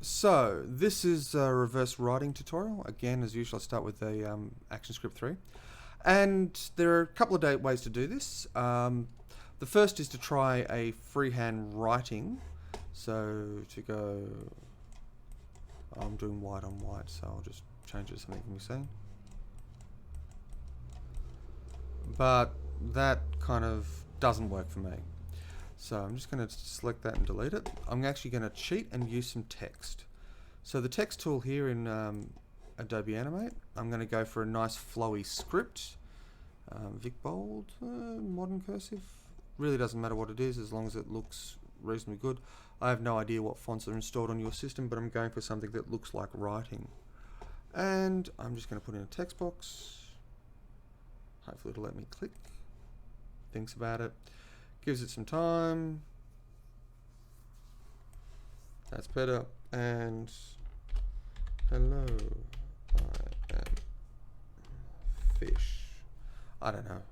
So this is a reverse writing tutorial. Again, as usual, I start with the Actionscript 3. And there are a couple of ways to do this. The first is to try a freehand writing. So to go, I'm doing white on white, so I'll just change it to something can be seen. But that kind of doesn't work for me. So I'm just going to select that and delete it. I'm actually going to cheat and use some text. So the text tool here in Adobe Animate, I'm going to go for a nice flowy script. Vic Bold, modern cursive. Really doesn't matter what it is as long as it looks reasonably good. I have no idea what fonts are installed on your system, but I'm going for something that looks like writing. And I'm just going to put in a text box. Hopefully it'll let me click. Thinks about it. Gives it some time. That's better. And hello, I am fish. I don't know.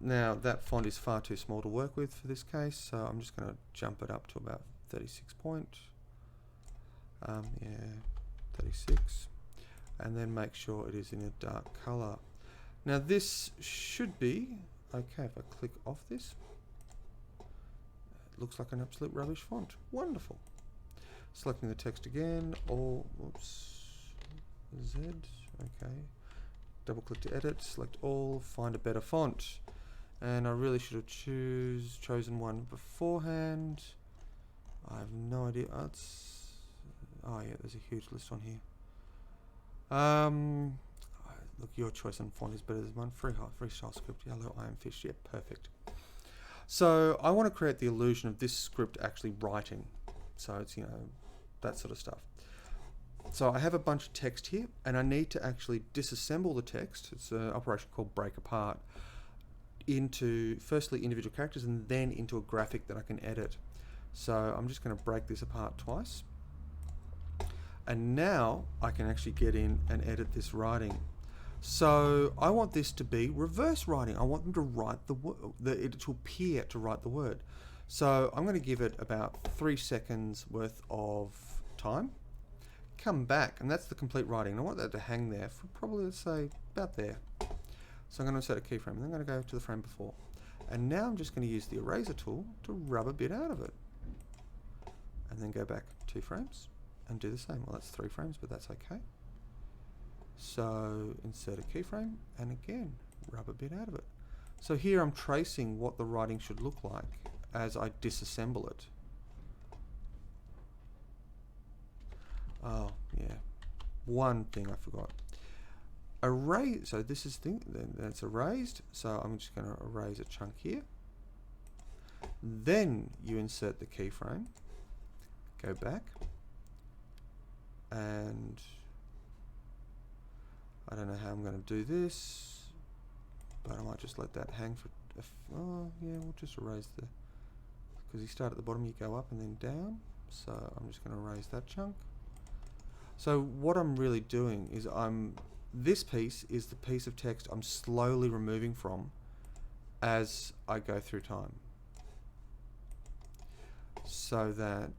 Now that font is far too small to work with for this case, so I'm just going to jump it up to about 36 point. Yeah, 36. And then make sure it is in a dark color. Now this should be okay if I click off this. It looks like an absolute rubbish font. Wonderful. Selecting the text again, all, oops, Z, okay. Double click to edit, select all, find a better font. And I really should have chosen one beforehand. I have no idea. Oh yeah, there's a huge list on here. Look, your choice on font is better than mine. Freestyle script, hello, I am fish. Yeah, perfect. So I want to create the illusion of this script actually writing. So it's, that sort of stuff. So I have a bunch of text here, and I need to actually disassemble the text. It's an operation called break apart into firstly individual characters and then into a graphic that I can edit. So I'm just going to break this apart twice. And now I can actually get in and edit this writing. So I want this to be reverse writing. I want them to write the word, it to appear to write the word. So I'm going to give it about 3 seconds worth of time. Come back, and that's the complete writing. And I want that to hang there for probably, let's say, about there. So I'm going to insert a keyframe, and then I'm going to go to the frame before. And now I'm just going to use the eraser tool to rub a bit out of it. And then go back 2 frames and do the same. Well, that's 3 frames, but that's okay. So insert a keyframe, and again, rub a bit out of it. So here I'm tracing what the writing should look like as I disassemble it. Oh, yeah. One thing I forgot. Erase. So this is that's erased. So I'm just going to erase a chunk here. Then you insert the keyframe. Go back. And I don't know how I'm going to do this, but I might just let that hang for. Oh, yeah, we'll just erase because you start at the bottom, you go up and then down. So I'm just going to erase that chunk. So what I'm really doing is this piece is the piece of text I'm slowly removing from as I go through time. So that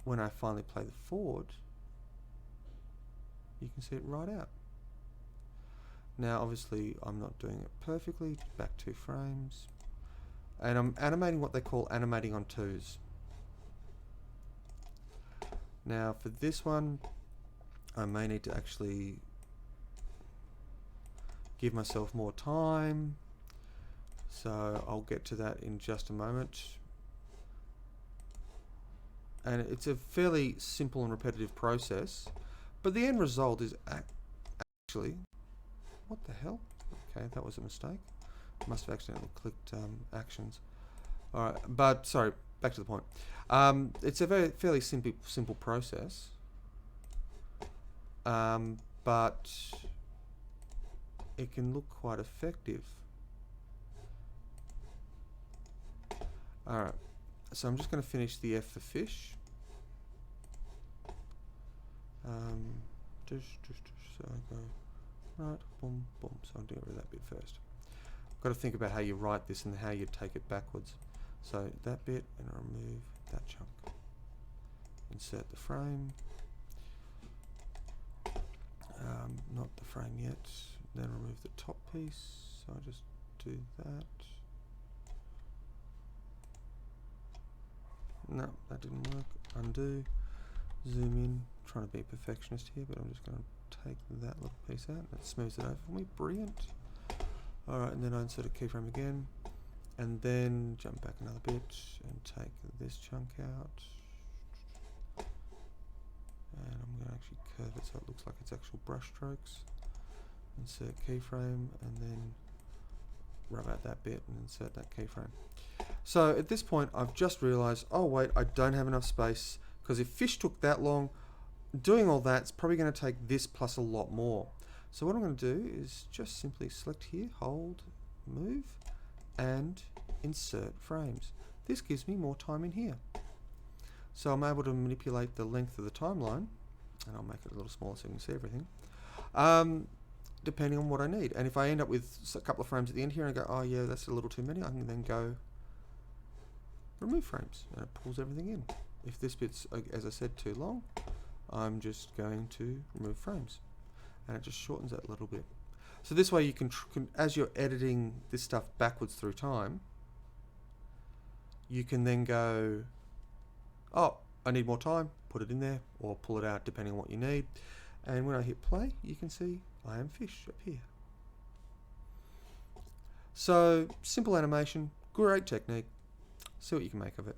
when I finally play the forward, you can see it right out. Now obviously I'm not doing it perfectly. Back 2 frames. And I'm animating what they call animating on 2s. Now for this one, I may need to actually give myself more time. So I'll get to that in just a moment. And it's a fairly simple and repetitive process, but the end result is actually, what the hell? Okay, that was a mistake. Must have accidentally clicked actions. All right, but sorry, back to the point. It's a fairly simple process, but it can look quite effective. All right, so I'm just going to finish the F for fish. So I go right, boom, boom. So I'm doing that bit first. I've got to think about how you write this and how you take it backwards. So that bit, and remove that chunk. insert the frame. Not the frame yet. Then remove the top piece. So I just do that. No, that didn't work. Undo. Zoom in. Trying to be a perfectionist here, but I'm just going to take that little piece out. That smooths it over for me. Brilliant. Alright, and then I insert a keyframe again. And then jump back another bit and take this chunk out. And I'm going to actually curve it so it looks like it's actual brush strokes. Insert keyframe and then rub out that bit and insert that keyframe. So at this point I've just realized, oh wait, I don't have enough space, because if fish took that long, doing all that's probably going to take this plus a lot more. So what I'm going to do is just simply select here, hold, move, and insert frames. This gives me more time in here. So I'm able to manipulate the length of the timeline, and I'll make it a little smaller so you can see everything, depending on what I need. And if I end up with a couple of frames at the end here and I go, oh yeah, that's a little too many, I can then go remove frames, and it pulls everything in. If this bit's, as I said, too long, I'm just going to remove frames, and it just shortens it a little bit. So this way you can as you're editing this stuff backwards through time, you can then go, oh, I need more time, put it in there, or pull it out depending on what you need. And when I hit play, you can see I am fish appear. So simple animation, great technique. See what you can make of it.